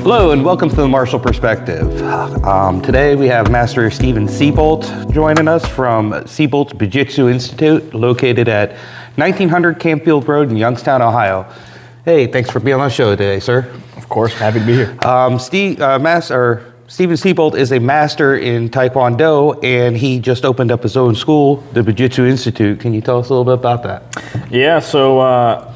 Hello and welcome to the Martial Perspective. Today we have Master Steven Seabolts joining us from Seabolts Jiu-Jitsu Institute, located at 1900 Campfield Road in Youngstown, Ohio. Hey, thanks for being on the show today, sir. Of course, happy to be here. Steven Seabolt is a master in Taekwondo, and he just opened up his own school, the Jiu-Jitsu Institute. Can you tell us a little bit about that? Yeah, so,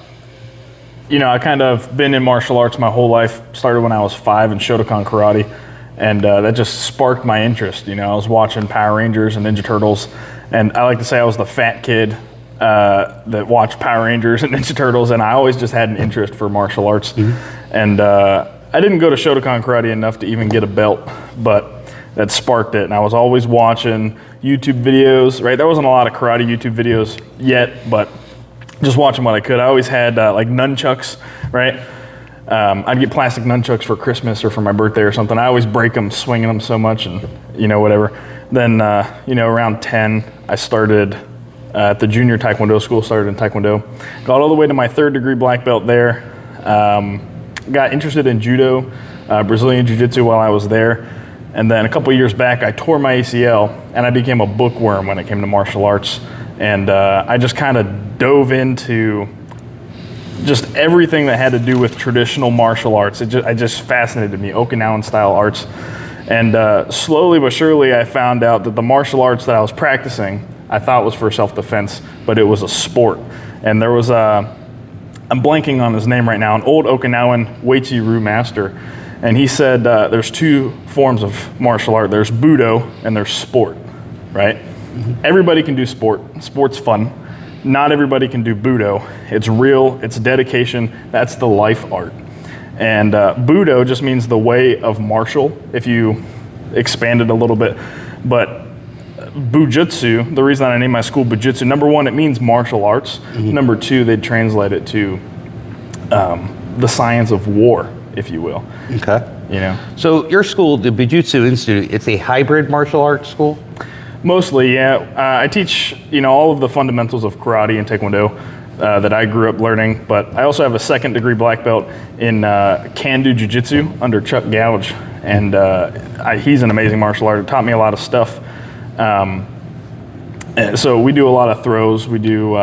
I kind of been in martial arts my whole life. Started when I was 5 in Shotokan karate, and that just sparked my interest. I was watching Power Rangers and Ninja Turtles, and I like to say I was the fat kid that watched Power Rangers and Ninja Turtles, and I always just had an interest for martial arts. Mm-hmm. And I didn't go to Shotokan karate enough to even get a belt, but that sparked it. And I was always watching YouTube videos, right? There wasn't a lot of karate YouTube videos yet, but just watching what I could. I always had like nunchucks, right? I'd get plastic nunchucks for Christmas or for my birthday or something. I always break them, swinging them so much and, whatever. Then, around 10, I started at the junior Taekwondo school, started in Taekwondo. Got all the way to my 3rd degree black belt there. Got interested in judo, Brazilian jiu-jitsu while I was there. And then a couple years back, I tore my ACL and I became a bookworm when it came to martial arts. And I just kind of dove into just everything that had to do with traditional martial arts. It just fascinated me, Okinawan style arts. And slowly but surely, I found out that the martial arts that I was practicing, I thought was for self-defense, but it was a sport. And there was I'm blanking on his name right now, an old Okinawan Weichi-Ryu master. And he said there's 2 forms of martial art. There's Budo and there's sport, right? Mm-hmm. Everybody can do sport. Sport's fun. Not everybody can do Budo. It's real, it's dedication, that's the life art. And Budo just means the way of martial, if you expand it a little bit. But Bujutsu, the reason I named my school Bujutsu, number 1, it means martial arts. Mm-hmm. Number 2, they'd translate it to the science of war, if you will. Okay. So your school, the Jiu-Jitsu Institute, it's a hybrid martial arts school? Mostly, yeah. I teach, all of the fundamentals of karate and taekwondo that I grew up learning, but I also have a 2nd degree black belt in Can-Do Jiu-Jitsu under Chuck Gouge, and he's an amazing martial artist. Taught me a lot of stuff. So we do a lot of throws. We do,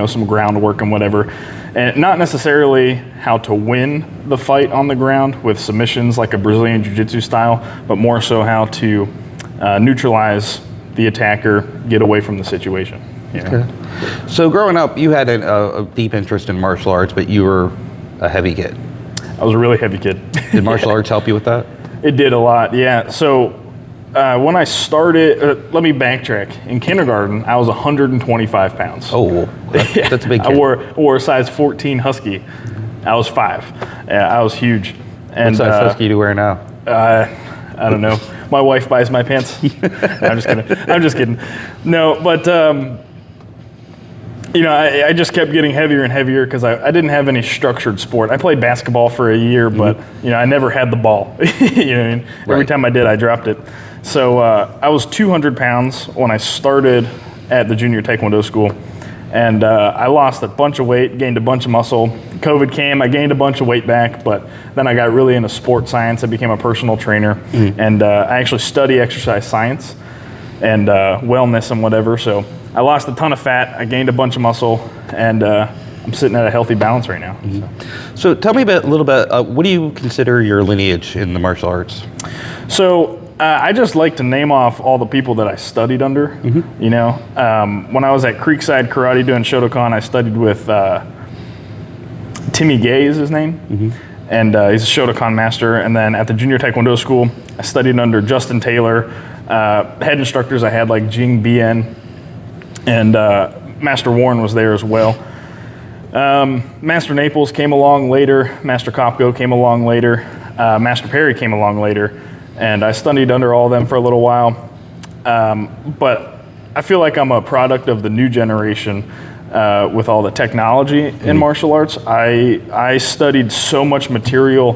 some groundwork and whatever. And not necessarily how to win the fight on the ground with submissions like a Brazilian Jiu-Jitsu style, but more so how to neutralize the attacker, get away from the situation. Okay. So growing up, you had a deep interest in martial arts, but you were a heavy kid. I was a really heavy kid. Did martial arts help you with that? It did a lot, yeah. So when I started, let me backtrack. In kindergarten, I was 125 pounds. Oh, that's a big kid. I wore a size 14 Husky. I was 5. I was huge. And, what size Husky do you wear now? I don't know. My wife buys my pants. I'm just kidding. No, but I just kept getting heavier and heavier because I didn't have any structured sport. I played basketball for a year, but I never had the ball. Every time I did, I dropped it. So I was 200 pounds when I started at the junior Taekwondo school, and I lost a bunch of weight, gained a bunch of muscle. COVID came, I gained a bunch of weight back, but then I got really into sports science. I became a personal trainer, and I actually study exercise science and wellness and whatever. So I lost a ton of fat, I gained a bunch of muscle, and I'm sitting at a healthy balance right now. Mm-hmm. So tell me a little bit, what do you consider your lineage in the martial arts? So I just like to name off all the people that I studied under. Mm-hmm. When I was at Creekside Karate doing Shotokan, I studied with Timmy Gay is his name, and he's a Shotokan master. And then at the junior Taekwondo school, I studied under Justin Taylor. Head instructors I had like Jing Bien, and Master Warren was there as well. Master Naples came along later. Master Kopko came along later. Master Perry came along later. And I studied under all of them for a little while. But I feel like I'm a product of the new generation with all the technology in martial arts. I studied so much material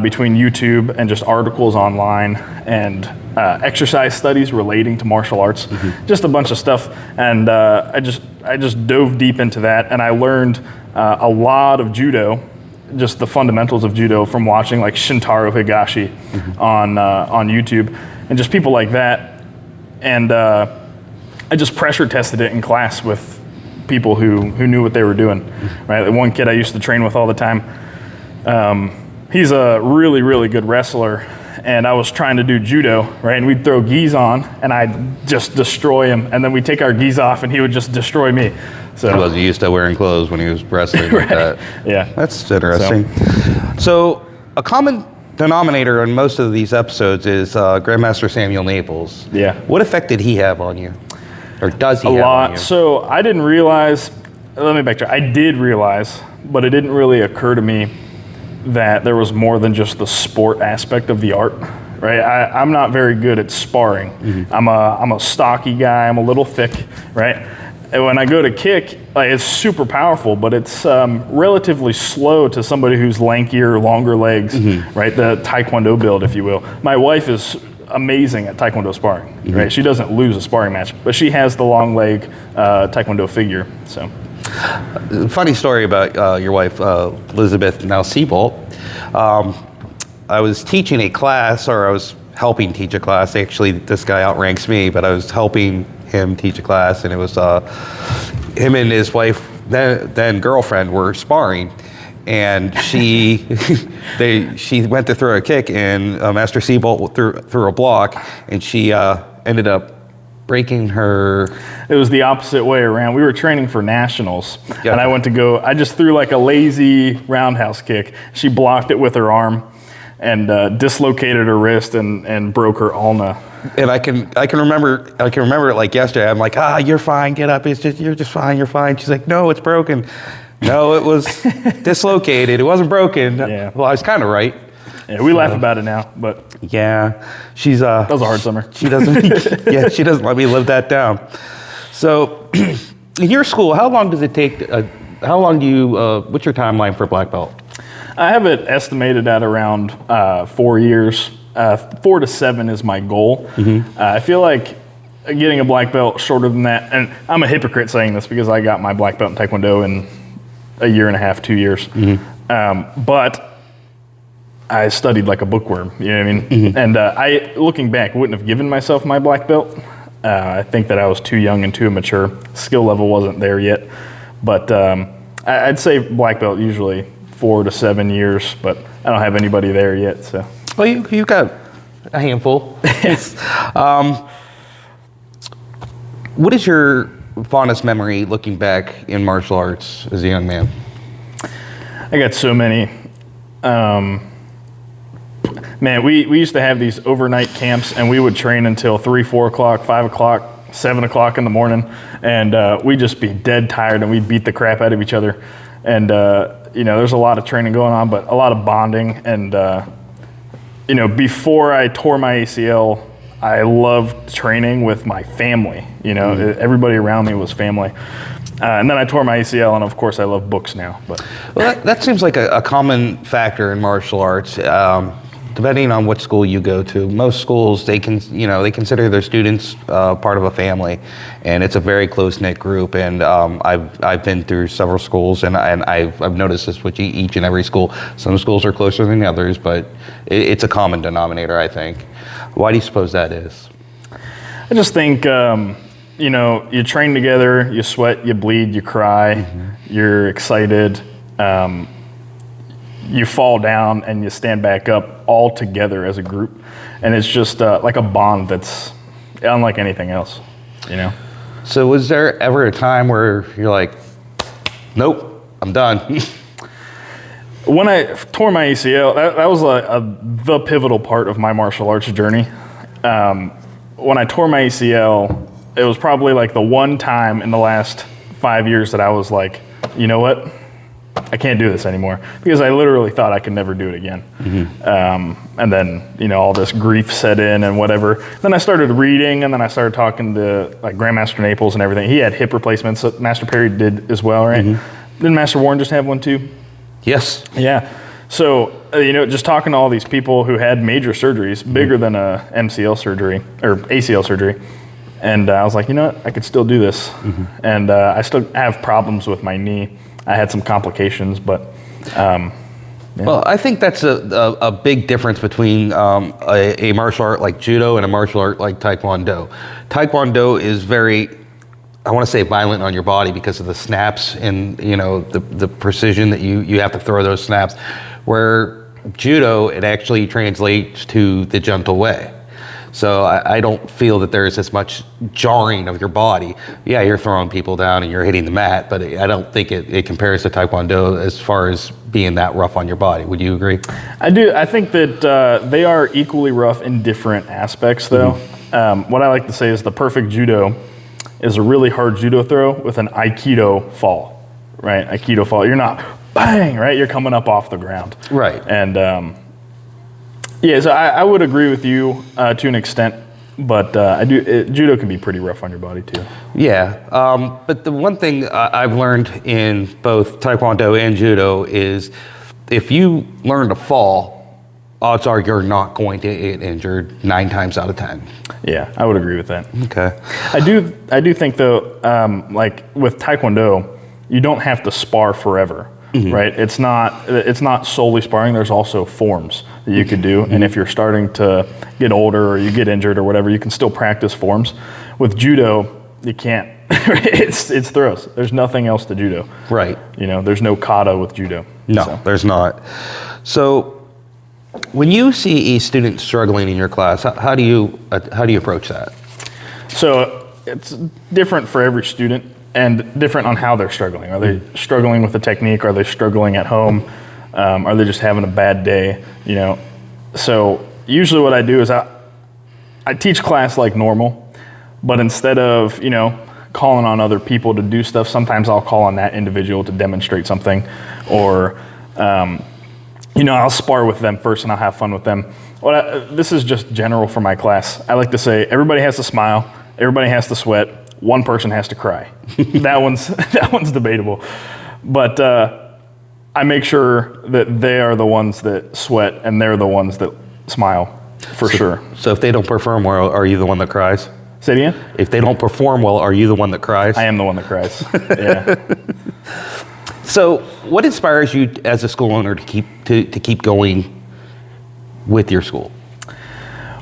between YouTube and just articles online and exercise studies relating to martial arts, just a bunch of stuff. And I just dove deep into that, and I learned a lot of judo just the fundamentals of judo from watching like Shintaro Higashi on YouTube, and just people like that. And I just pressure tested it in class with people who knew what they were doing. Right, the one kid I used to train with all the time. He's a really, really good wrestler, and I was trying to do judo, right? And we'd throw gis on, and I'd just destroy him, and then we'd take our gis off, and he would just destroy me. So He was used to wearing clothes when he was wrestling like that. Yeah. That's interesting. So a common denominator on most of these episodes is Grandmaster Samuel Naples. Yeah. What effect did he have on you? Or does he A have on lot. you? So I didn't realize, let me backtrack. I did realize, but it didn't really occur to me that there was more than just the sport aspect of the art, right? I'm not very good at sparring. I'm a stocky guy. I'm a little thick, right? And when I go to kick, like, it's super powerful, but it's relatively slow to somebody who's lankier, longer legs, right? The Taekwondo build, if you will. My wife is amazing at Taekwondo sparring, right? She doesn't lose a sparring match, but she has the long leg Taekwondo figure, so. Funny story about your wife, Elizabeth, now Seabolt. I was teaching a class, or I was helping teach a class. Actually, this guy outranks me, but I was helping him teach a class, and it was him and his wife, then girlfriend, were sparring. And she went to throw a kick, and Master Seabolt threw a block, and she ended up breaking her. It was the opposite way around. We were training for nationals, Yeah. and I just threw like a lazy roundhouse kick. She blocked it with her arm and dislocated her wrist and broke her ulna. And I can remember it like yesterday. I'm like, you're fine, get up. You're just fine, you're fine. She's like, no, it's broken. No, it was dislocated. It wasn't broken. Yeah. Well, I was kind of right. Yeah, we laugh about it now, but Yeah, she's that was a hard summer. She doesn't. Yeah, she doesn't let me live that down. So, in your school, how long does it take? How long do you? What's your timeline for black belt? I have it estimated at around 4 years. 4 to 7 is my goal. I feel like getting a black belt shorter than that, and I'm a hypocrite saying this because I got my black belt in Taekwondo in a year and a half, 2 years. But I studied like a bookworm, you know what I mean? And I, looking back, wouldn't have given myself my black belt. I think that I was too young and too immature. Skill level wasn't there yet. But I'd say black belt usually 4 to 7 years, but I don't have anybody there yet, so. Well, you've got a handful. What is your fondest memory looking back in martial arts as a young man? I got so many. Man, we used to have these overnight camps, and we would train until 3, 4 o'clock, 5 o'clock, 7 o'clock in the morning, and we'd just be dead tired, and we'd beat the crap out of each other. And, there's a lot of training going on, but a lot of bonding. And, before I tore my ACL, I loved training with my family. Everybody around me was family. And then I tore my ACL, and of course I love books now. But Well, that seems like a common factor in martial arts. Depending on what school you go to, most schools they consider their students part of a family, and it's a very close knit group. And I've been through several schools, and I've noticed this with each and every school. Some schools are closer than others, but it's a common denominator, I think. Why do you suppose that is? I just think you train together, you sweat, you bleed, you cry, you're excited. You fall down and you stand back up all together as a group. And it's just like a bond that's unlike anything else, So was there ever a time where you're like, nope, I'm done? When I tore my ACL, that was the pivotal part of my martial arts journey. When I tore my ACL, it was probably like the one time in the last 5 years that I was like, you know what? I can't do this anymore, because I literally thought I could never do it again. And then, all this grief set in and whatever. Then I started reading, and then I started talking to like Grandmaster Naples and everything. He had hip replacements. So Master Perry did as well, right? Didn't Master Warren just have one too? Yes. Yeah. So, just talking to all these people who had major surgeries, bigger than a MCL surgery or ACL surgery. And I was like, you know what? I could still do this. And I still have problems with my knee. I had some complications, but Well, I think that's a big difference between a martial art like judo and a martial art like taekwondo. Taekwondo is very, I want to say, violent on your body because of the snaps and the precision that you have to throw those snaps. Where judo, it actually translates to the gentle way. So I don't feel that there's as much jarring of your body. Yeah, you're throwing people down and you're hitting the mat, but I don't think it compares to Taekwondo as far as being that rough on your body. Would you agree? I do. I think that they are equally rough in different aspects, though. What I like to say is the perfect judo is a really hard judo throw with an Aikido fall, right? Aikido fall. You're not bang, right? You're coming up off the ground. Right. And yeah, so I would agree with you to an extent, but judo can be pretty rough on your body too. Yeah, but the one thing I've learned in both Taekwondo and Judo is if you learn to fall, odds are you're not going to get injured 9 times out of 10. Yeah, I would agree with that. Okay. I do think though, like with Taekwondo, you don't have to spar forever. Right, it's not solely sparring. There's also forms that you could do, and if you're starting to get older or you get injured or whatever, you can still practice forms. With judo, you can't. It's throws. There's nothing else to judo. Right. There's no kata with judo. No, there's not. So, when you see a student struggling in your class, how do you approach that? So it's different for every student. And different on how they're struggling. Are they struggling with the technique? Are they struggling at home? Are they just having a bad day? So usually what I do is I teach class like normal, but instead of calling on other people to do stuff, sometimes I'll call on that individual to demonstrate something, or I'll spar with them first and I'll have fun with them. This is just general for my class. I like to say everybody has to smile, everybody has to sweat. One person has to cry. That one's debatable, but I make sure that they are the ones that sweat and they're the ones that smile, for sure. So if they don't perform well, are you the one that cries? Say it again? If they don't perform well, are you the one that cries? I am the one that cries. Yeah. So what inspires you as a school owner to keep going with your school?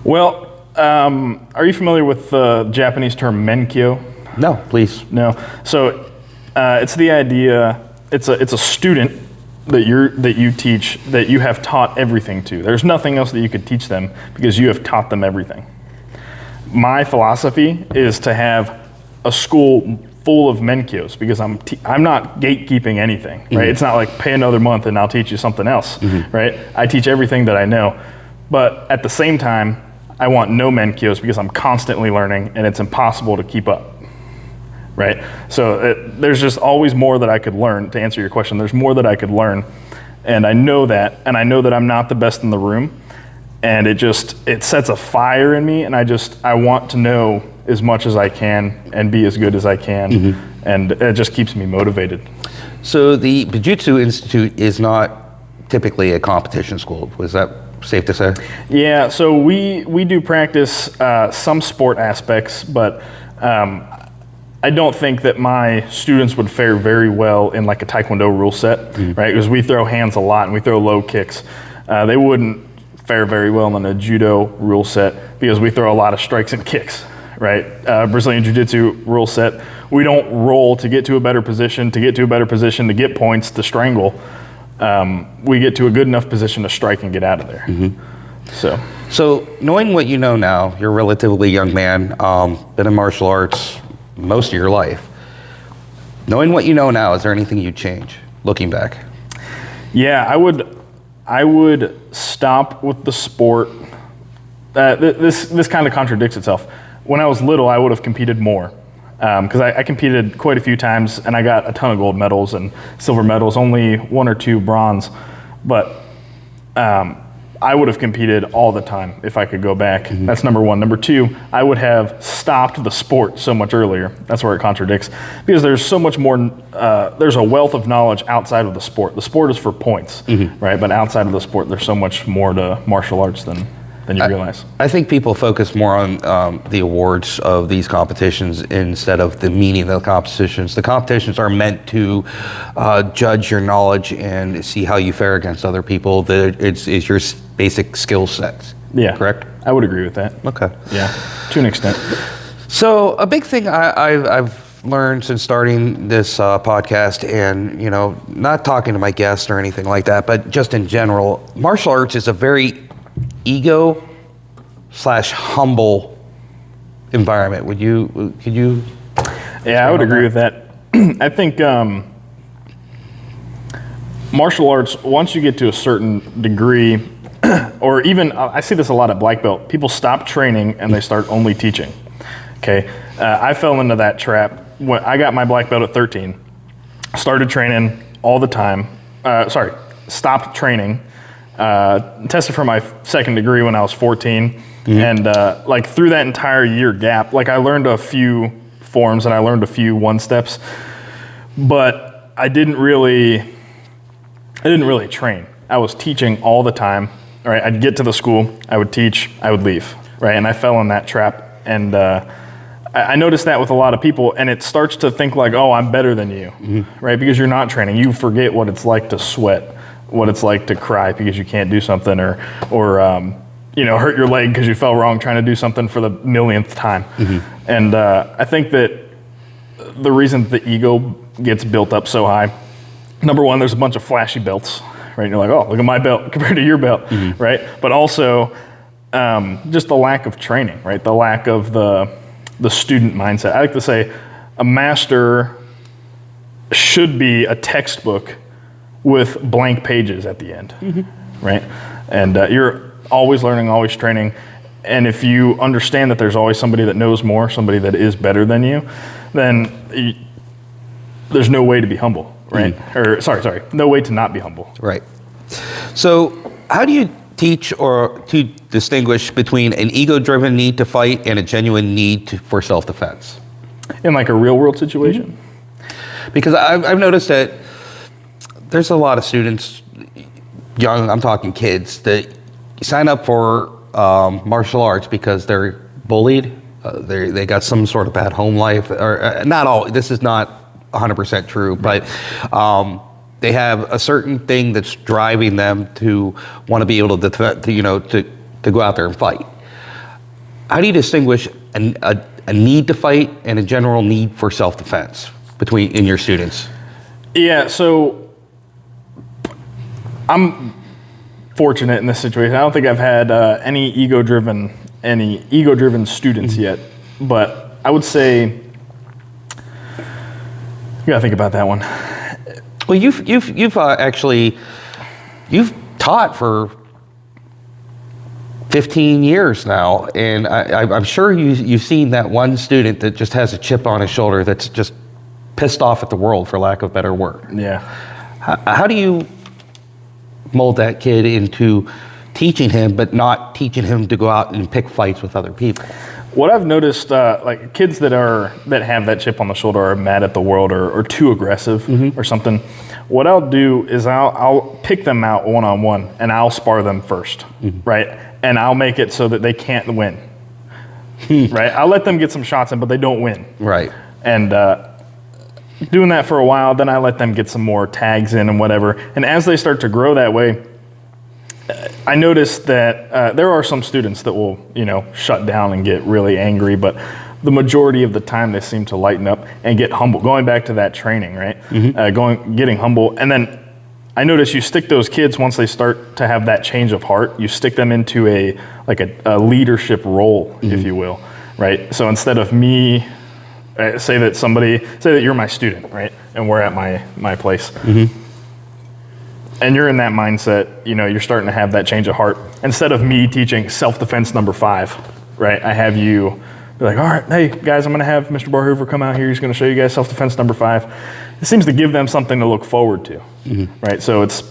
Well, are you familiar with the Japanese term menkyo? No, please. No. So it's the idea. It's a student that you teach, that you have taught everything to. There's nothing else that you could teach them because you have taught them everything. My philosophy is to have a school full of menkyos because I'm not gatekeeping anything, right? It's not like pay another month and I'll teach you something else, right? I teach everything that I know, but at the same time, I want no menkyos because I'm constantly learning and it's impossible to keep up, right? So there's just always more that I could learn. To answer your question, there's more that I could learn, and I know that, I'm not the best in the room, and it sets a fire in me, and I want to know as much as I can and be as good as I can, and it just keeps me motivated. So the Bujutsu Institute is not typically a competition school. Was that safe to say? Yeah, so we do practice some sport aspects, but I don't think that my students would fare very well in like a Taekwondo rule set, right? Because we throw hands a lot and we throw low kicks. They wouldn't fare very well in a Judo rule set because we throw a lot of strikes and kicks, right? Brazilian Jiu-Jitsu rule set, we don't roll to get to a better position, to get points, to strangle. We get to a good enough position to strike and get out of there. So knowing what you know now, you're a relatively young man, been in martial arts most of your life. Knowing what you know now, is there anything you'd change, looking back? Yeah, I would stop with the sport. This kind of contradicts itself. When I was little, I would have competed more. Because I competed quite a few times and I got a ton of gold medals and silver medals, only 1 or 2 bronze. But I would have competed all the time if I could go back. That's number 1. Number 2, I would have stopped the sport so much earlier. That's where it contradicts. Because there's so much more, there's a wealth of knowledge outside of the sport. The sport is for points, right? But outside of the sport, there's so much more to martial arts than than you realize. I think people focus more on the awards of these competitions instead of the meaning of the competitions. The competitions are meant to judge your knowledge and see how you fare against other people. It's your basic skill sets. Yeah. Correct? I would agree with that. Okay. Yeah, to an extent. So a big thing I've learned since starting this podcast, and not talking to my guests or anything like that, but just in general, martial arts is a very ego/humble environment. Could you? Yeah, I would agree with that. I think martial arts, once you get to a certain degree, or even, I see this a lot at black belt, people stop training and they start only teaching. Okay, I fell into that trap. When I got my black belt at 13, started training all the time. Stopped training. Tested for my second degree when I was 14, and through that entire year gap, I learned a few forms and I learned a few one steps, but I didn't really train. I was teaching all the time. Right, I'd get to the school, I would teach, I would leave. Right, and I fell in that trap, and I noticed that with a lot of people, and it starts to think like, oh, I'm better than you, right? Because you're not training. You forget what it's like to sweat, what it's like to cry because you can't do something, or hurt your leg because you fell wrong trying to do something for the millionth time. And I think that the reason the ego gets built up so high, number one, there's a bunch of flashy belts, right? And you're like, oh, look at my belt compared to your belt, right? But also just the lack of training, right? The lack of the student mindset. I like to say a master should be a textbook with blank pages at the end, right? And you're always learning, always training. And if you understand that there's always somebody that knows more, somebody that is better than you, then there's no way to be humble, right? Or sorry, no way to not be humble. Right. So how do you teach or to distinguish between an ego-driven need to fight and a genuine need for self-defense? In like a real-world situation? Because I've noticed that there's a lot of students, young, I'm talking kids, that sign up for martial arts because they're bullied, they got some sort of bad home life, or not all, this is not 100% true, but they have a certain thing that's driving them to want to be able to go out there and fight. How do you distinguish a need to fight and a general need for self-defense in your students? Yeah, so I'm fortunate in this situation. I don't think I've had any ego-driven students yet, but I would say you gotta think about that one. Well, you've taught for 15 years now, and I'm sure you've seen that one student that just has a chip on his shoulder that's just pissed off at the world, for lack of a better word. Yeah. How do you mold that kid into teaching him, but not teaching him to go out and pick fights with other people? What I've noticed, like kids that have that chip on the shoulder are mad at the world or too aggressive or something. What I'll do is I'll pick them out one-on-one and I'll spar them first, right? And I'll make it so that they can't win, right? I'll let them get some shots in, but they don't win. Right. And doing that for a while, then I let them get some more tags in and whatever. And as they start to grow that way, I noticed that there are some students that will, shut down and get really angry, but the majority of the time they seem to lighten up and get humble. Going back to that training, right? Getting humble. And then I notice you stick those kids, once they start to have that change of heart, you stick them into a leadership role, if you will, right? So instead of me, say that you're my student, right? And we're at my place. And you're in that mindset, you're starting to have that change of heart. Instead of me teaching self-defense number 5, right? I have you be like, all right, hey guys, I'm gonna have Mr. Barhoover come out here. He's gonna show you guys self-defense number 5. It seems to give them something to look forward to, right? So it's,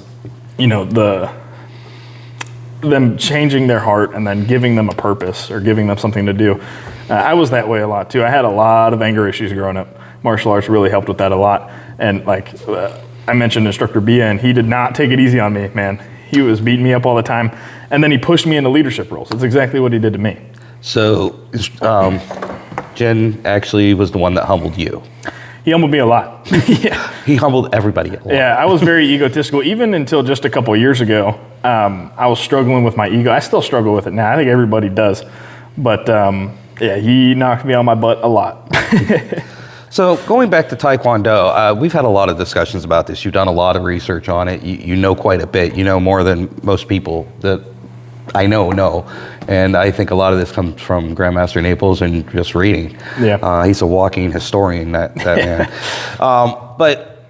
them changing their heart and then giving them a purpose or giving them something to do. I was that way a lot too. I had a lot of anger issues growing up. Martial arts really helped with that a lot. And I mentioned Instructor Bia, and he did not take it easy on me, man. He was beating me up all the time. And then he pushed me into leadership roles. That's exactly what he did to me. So, Jen actually was the one that humbled you. He humbled me a lot. Yeah. He humbled everybody a lot. Yeah, I was very egotistical. Even until just a couple of years ago, I was struggling with my ego. I still struggle with it now. I think everybody does. But yeah, he knocked me on my butt a lot. So going back to Taekwondo, we've had a lot of discussions about this. You've done a lot of research on it. You know quite a bit. You know more than most people that I know. And I think a lot of this comes from Grandmaster Naples and just reading. Yeah. He's a walking historian, that man. But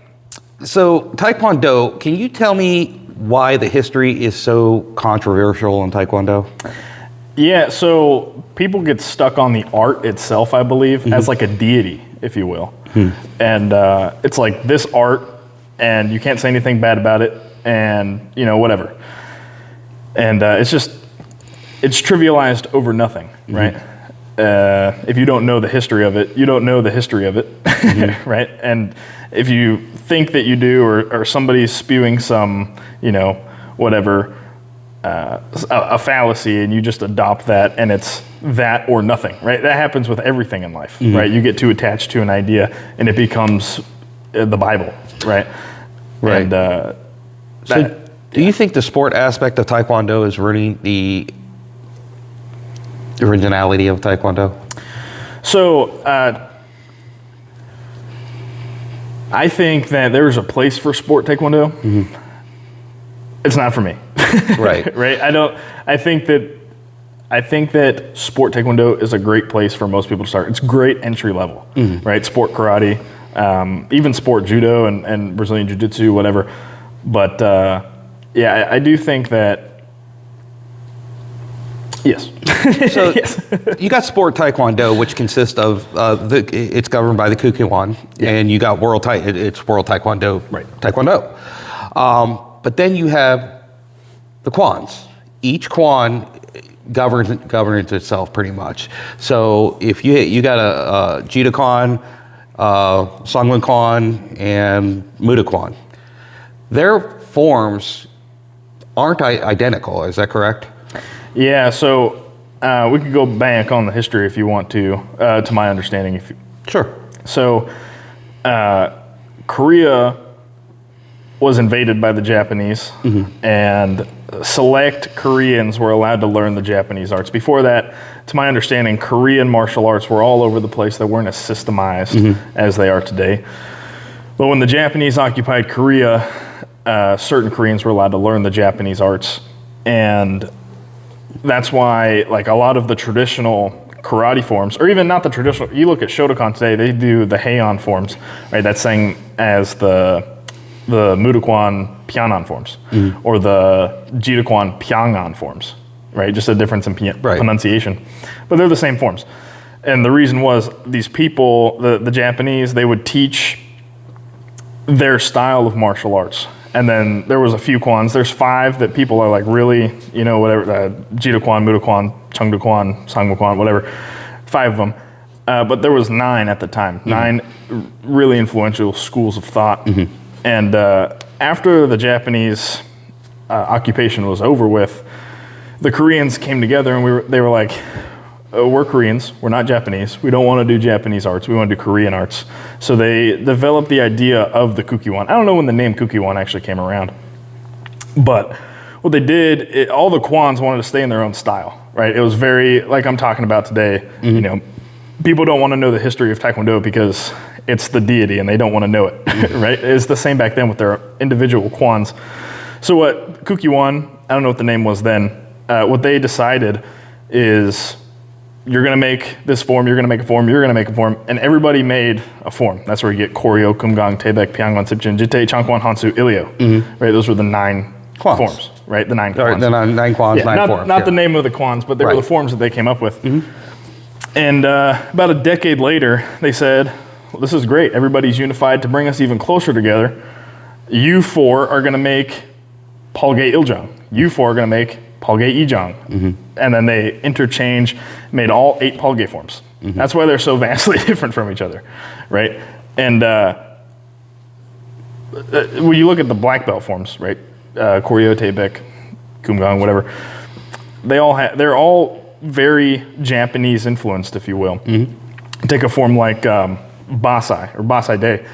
so Taekwondo, can you tell me why the history is so controversial in Taekwondo? Yeah, so people get stuck on the art itself, I believe, as like a deity, if you will. And it's like this art, and you can't say anything bad about it, and whatever. And it's trivialized over nothing, right? If you don't know the history of it, you don't know the history of it, right? And if you think that you do, or somebody's spewing some, whatever, a fallacy, and you just adopt that, and it's that or nothing, right? That happens with everything in life, right? You get too attached to an idea, and it becomes the Bible, right? Right. And do you think the sport aspect of Taekwondo is ruining the originality of Taekwondo? So I think that there's a place for sport Taekwondo. It's not for me. Right. Right. I think that sport Taekwondo is a great place for most people to start. It's great entry level, right? Sport karate, even sport judo and Brazilian jiu-jitsu, whatever. But yeah, I do think that. Yes. So yes. You got sport Taekwondo, which consists of it's governed by the Kukkiwon, and you got it's World Taekwondo, right? Taekwondo. But then you have the Kwans. Each Kwan governs itself pretty much. So if you got a Jita Kwan, Songwon Kwan, and Muda Kwan, their forms aren't identical. Is that correct? Yeah. So we could go back on the history if you want to my understanding. Sure. So Korea was invaded by the Japanese, and select Koreans were allowed to learn the Japanese arts. Before that, to my understanding, Korean martial arts were all over the place. They weren't as systemized as they are today. But when the Japanese occupied Korea, certain Koreans were allowed to learn the Japanese arts. And that's why, like, a lot of the traditional karate forms, or even not the traditional, you look at Shotokan today, they do the Heian forms, right? That's saying as the Mudokwan Pyanan forms, or the Jitakwan Pyongan forms, right? Just a difference in pronunciation. But they're the same forms. And the reason was these people, the Japanese, they would teach their style of martial arts. And then there was a few Kwans. There's 5 that people are like really, whatever, Jitakwan, Mudokwan, Cheongdokwan, Sangwokwan, whatever, 5 of them. But there was 9 at the time, 9 really influential schools of thought. And after the Japanese occupation was over with, the Koreans came together and they were like, we're Koreans, we're not Japanese. We don't want to do Japanese arts, we want to do Korean arts. So they developed the idea of the Kukkiwon. I don't know when the name Kukkiwon actually came around, but what they did, all the Kwans wanted to stay in their own style, right? It was very, like I'm talking about today, people don't want to know the history of Taekwondo because it's the deity and they don't want to know it, right? It's the same back then with their individual Kwans. So what Kukkiwon, I don't know what the name was then, what they decided is you're going to make this form, you're going to make a form, you're going to make a form, and everybody made a form. That's where you get Koryo, Kumgang, Taebek, Pyangwan, Sipchin, Jite, Changkwan, Hansu, Ilyo, right? Those were the 9 Kwans. forms, right? The 9 Kwans. The 9 Kwans, 9 forms. Not the name of the Kwans, but they were the forms that they came up with. And about a decade later, they said, well, this is great. Everybody's unified to bring us even closer together. You 4 are going to make Palge Iljang. You 4 are going to make Palge Ijang. And then they interchange, made all 8 Palge forms. That's why they're so vastly different from each other, right? And when you look at the black belt forms, right? Koryo, Taebek, Kumgang, whatever. They're all very Japanese influenced, if you will. Take a form like Basai or Basai De.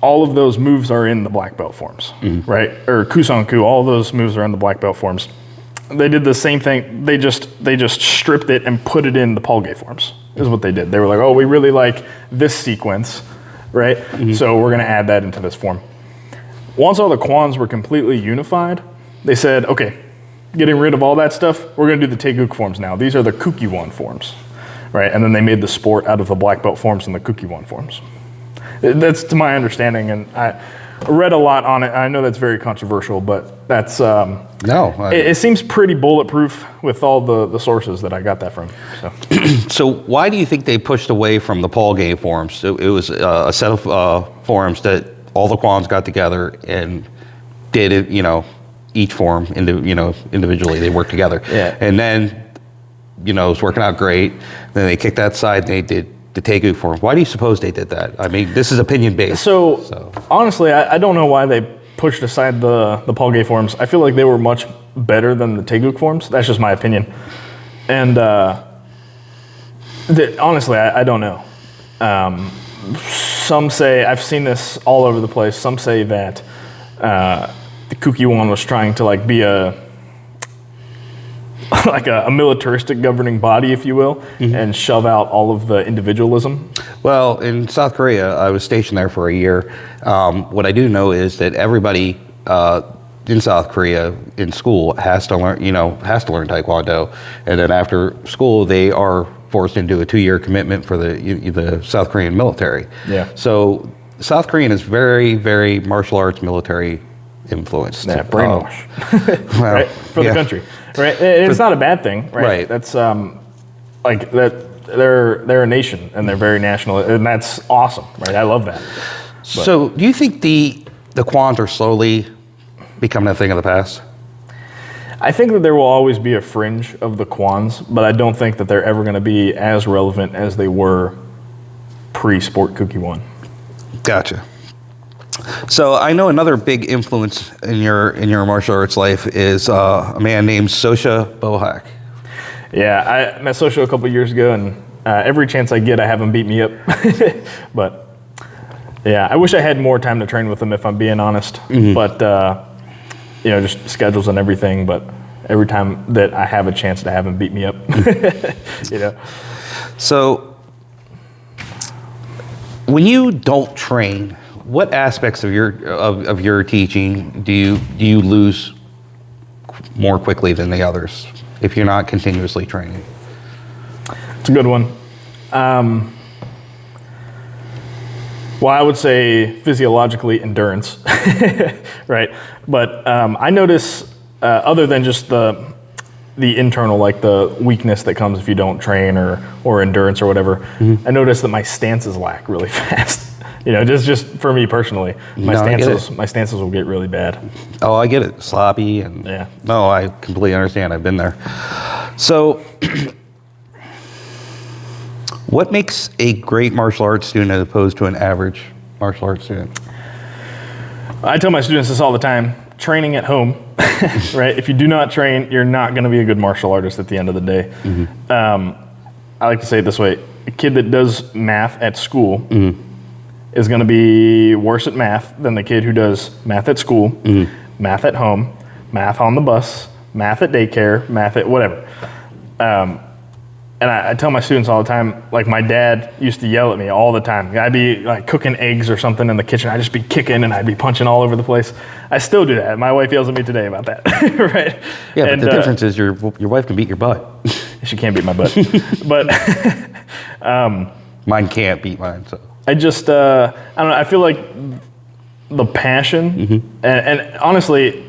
All of those moves are in the black belt forms, right? Or Kusanku, all of those moves are in the black belt forms. They did the same thing. They just stripped it and put it in the Palge forms, is what they did. They were like, oh, we really like this sequence, right? So we're going to add that into this form. Once all the Kwans were completely unified, they said, okay, getting rid of all that stuff, we're going to do the Taeguk forms now. These are the Kukiwon forms, right? And then they made the sport out of the black belt forms and the Kukiwon forms. That's to my understanding, and I read a lot on it. I know that's very controversial, but that's it seems pretty bulletproof with all the sources that I got that from. So, So why do you think they pushed away from the Paul game forms? It was a set of forms that all the Kwans got together and did it, each form individually. They worked together, and then it was working out great. Then they kicked that aside and they did the Taeguk form. Why do you suppose they did that? I mean, this is opinion based. So. Honestly, I don't know why they pushed aside the Palge forms. I feel like they were much better than the Taeguk forms. That's just my opinion. And honestly, I don't know. Some say, I've seen this all over the place, some say that the Kukiwon was trying to be a militaristic governing body, if you will, and shove out all of the individualism. Well, in South Korea, I was stationed there for a year. What I do know is that everybody in South Korea in school has to learn Taekwondo, and then after school they are forced into a 2-year commitment for the South Korean military. Yeah. So South Korean is very, very martial arts military influenced. Yeah, brainwash. Well, right? For the country. Right, and it's not a bad thing, right? Right. That's like that. They're a nation and they're very national, and that's awesome, right? I love that. So, do you think the Kwans are slowly becoming a thing of the past? I think that there will always be a fringe of the Kwans, but I don't think that they're ever going to be as relevant as they were pre-Sport Kukiwon. Gotcha. So I know another big influence in your martial arts life is a man named Sosha Bohak. Yeah, I met Sosha a couple years ago, and every chance I get, I have him beat me up. But yeah, I wish I had more time to train with him, if I'm being honest. But just schedules and everything. But every time that I have a chance to have him beat me up, So when you don't train, what aspects of your teaching do you lose more quickly than the others if you're not continuously training? It's a good one. Well, I would say physiologically endurance, right? But I notice other than just the internal, like the weakness that comes if you don't train or endurance or whatever, I notice that my stances lack really fast. Just for me personally, my stances will get really bad. Oh, I get it. Sloppy and yeah. No, I completely understand. I've been there. So, what makes a great martial arts student as opposed to an average martial arts student? I tell my students this all the time: training at home, right? If you do not train, you're not going to be a good martial artist at the end of the day. I like to say it this way: a kid that does math at school is going to be worse at math than the kid who does math at school, math at home, math on the bus, math at daycare, math at whatever. And I tell my students all the time, like my dad used to yell at me all the time. I'd be like cooking eggs or something in the kitchen. I'd just be kicking and I'd be punching all over the place. I still do that. My wife yells at me today about that, right? Yeah, but the difference is your wife can beat your butt. She can't beat my butt. But mine can't beat mine, so. I just, I don't know, I feel like the passion, and honestly,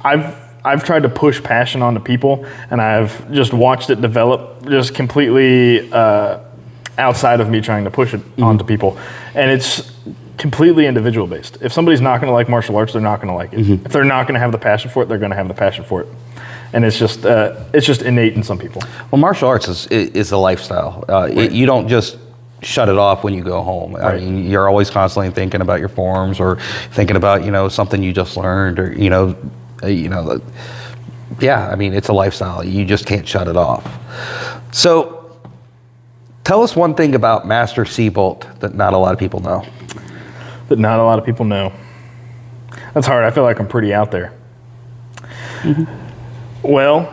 I've tried to push passion onto people, and I've just watched it develop just completely outside of me trying to push it onto people. And it's completely individual based. If somebody's not going to like martial arts, they're not going to like it. If they're not going to have the passion for it, they're going to have the passion for it. And it's just innate in some people. Well, martial arts is a lifestyle. Right. You don't just shut it off when you go home. Right. I mean, you're always constantly thinking about your forms or thinking about, something you just learned or, Yeah, I mean, it's a lifestyle. You just can't shut it off. So tell us one thing about Master Seabolt that not a lot of people know. That not a lot of people know. That's hard. I feel like I'm pretty out there. Well,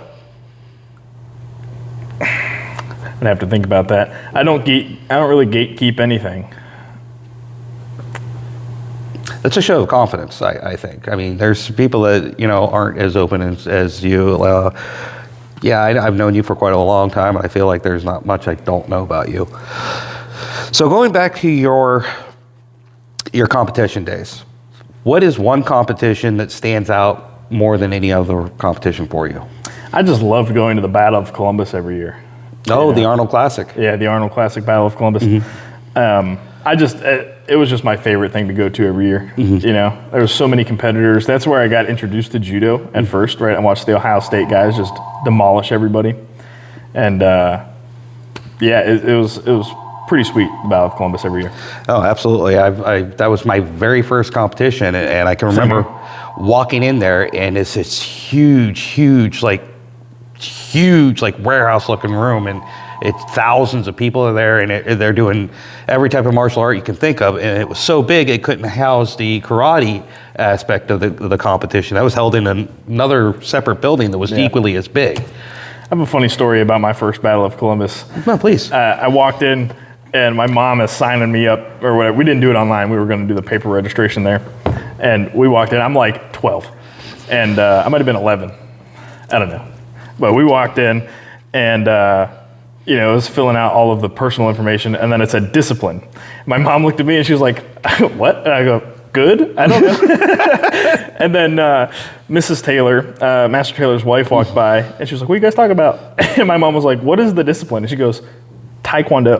I'd have to think about that. I don't really gatekeep anything. It's a show of confidence, I think. I mean, there's people that, aren't as open as you. I've known you for quite a long time, and I feel like there's not much I don't know about you. So going back to your competition days, what is one competition that stands out more than any other competition for you? I just loved going to the Battle of Columbus every year. Oh, the Arnold Classic. Yeah, the Arnold Classic Battle of Columbus. It was just my favorite thing to go to every year. There was so many competitors. That's where I got introduced to judo at first, right? I watched the Ohio State guys just demolish everybody. And it was pretty sweet, the Battle of Columbus every year. Oh, absolutely. That was my very first competition, and I can remember walking in there, and it's this huge warehouse looking room, and it's thousands of people in there, and they're doing every type of martial art you can think of, and it was so big it couldn't house the karate aspect of the competition. That was held in another separate building that was equally as big. I have a funny story about my first Battle of Columbus. No, please. I walked in, and my mom is signing me up, or whatever. We didn't do it online. We were going to do the paper registration there. And we walked in. I'm like 12. And I might have been 11. I don't know. But we walked in, and it was filling out all of the personal information, and then it said discipline. My mom looked at me, and she was like, what? And I go, good? I don't know. And then Mrs. Taylor, Master Taylor's wife, walked by, and she was like, what are you guys talking about? And my mom was like, what is the discipline? And she goes, Taekwondo.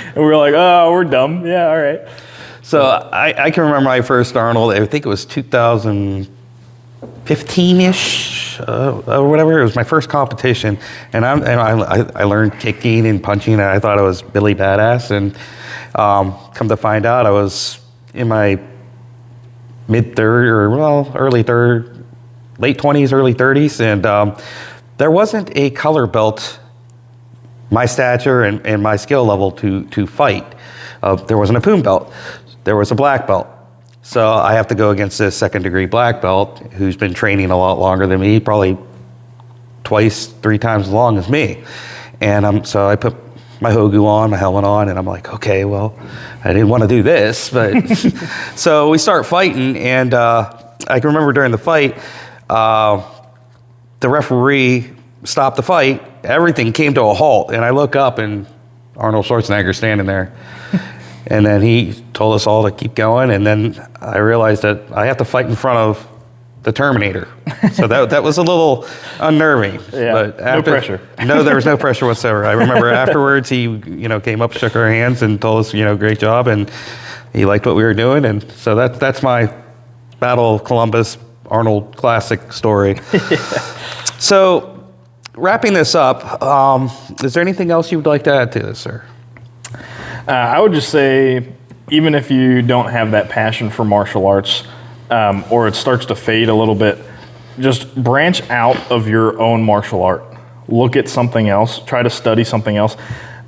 And we were like, oh, we're dumb. Yeah, all right. So I can remember my first Arnold, I think it was 2015-ish, or whatever. It was my first competition, and I learned kicking and punching, and I thought I was Billy Badass, and come to find out I was in my mid-third, early third, late 20s, early 30s, and there wasn't a color belt my stature and my skill level to fight. There wasn't a poon belt. There was a black belt. So I have to go against this second degree black belt who's been training a lot longer than me, probably twice, 3 times as long as me. And so I put my Hogu on, my helmet on, and I'm like, okay, well, I didn't want to do this, but so we start fighting, and I can remember during the fight, the referee stopped the fight. Everything came to a halt, and I look up, and Arnold Schwarzenegger standing there. And then he told us all to keep going, and then I realized that I have to fight in front of the Terminator. So that was a little unnerving. Yeah, but no pressure. No, there was no pressure whatsoever. I remember afterwards he came up, shook our hands, and told us great job, and he liked what we were doing, and so that's my Battle of Columbus Arnold Classic story. So wrapping this up, is there anything else you would like to add to this, sir? I would just say, even if you don't have that passion for martial arts, or it starts to fade a little bit, just branch out of your own martial art. Look at something else. Try to study something else.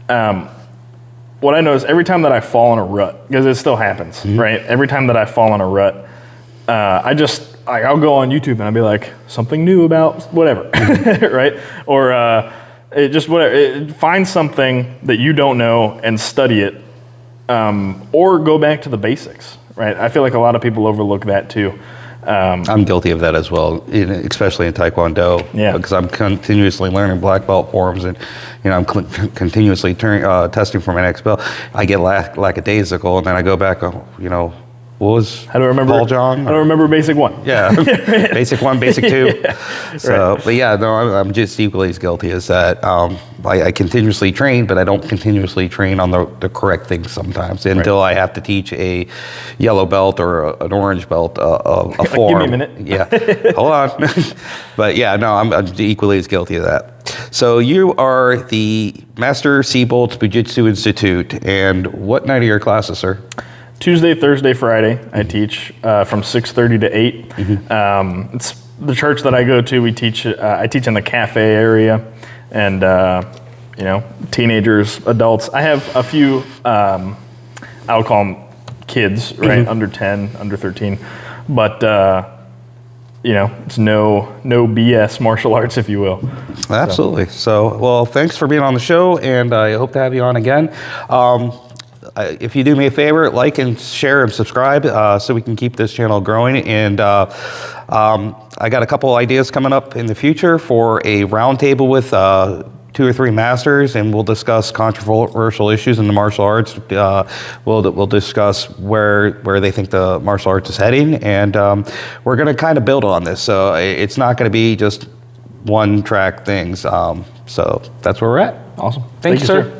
What I know is every time that I fall in a rut, because it still happens, right? Every time that I fall in a rut, I'll go on YouTube and I'll be like, something new about whatever, right? Or find something that you don't know and study it, or go back to the basics, right? I feel like a lot of people overlook that too. I'm guilty of that as well, especially in Taekwondo. Yeah. Because I'm continuously learning black belt forms, and I'm continuously testing for my next belt. I get lackadaisical, and then I go back. What was How do I remember Paul John? I don't remember basic 1. Yeah, basic 1, basic 2. Yeah, So, right. but yeah, no, I'm just equally as guilty as that. I continuously train, but I don't continuously train on the correct things sometimes until I have to teach a yellow belt or an orange belt a form. Give me a minute. Yeah, hold on. But yeah, no, I'm equally as guilty of that. So you are the Master Seabolts Jiu-Jitsu Institute, and what night are your classes, sir? Tuesday, Thursday, Friday, I teach from 6:30 to 8. It's the church that I go to, we teach. I teach in the cafe area, and teenagers, adults. I have a few. I would call them kids, right? Under 10, under 13, but it's no BS martial arts, if you will. Absolutely. So, well, thanks for being on the show, and I hope to have you on again. If you do me a favor, like and share and subscribe so we can keep this channel growing. And I got a couple ideas coming up in the future for a roundtable with 2 or 3 masters, and we'll discuss controversial issues in the martial arts. We'll discuss where they think the martial arts is heading, and we're going to kind of build on this. So it's not going to be just one track things. So that's where we're at. Awesome. Thank you, sir.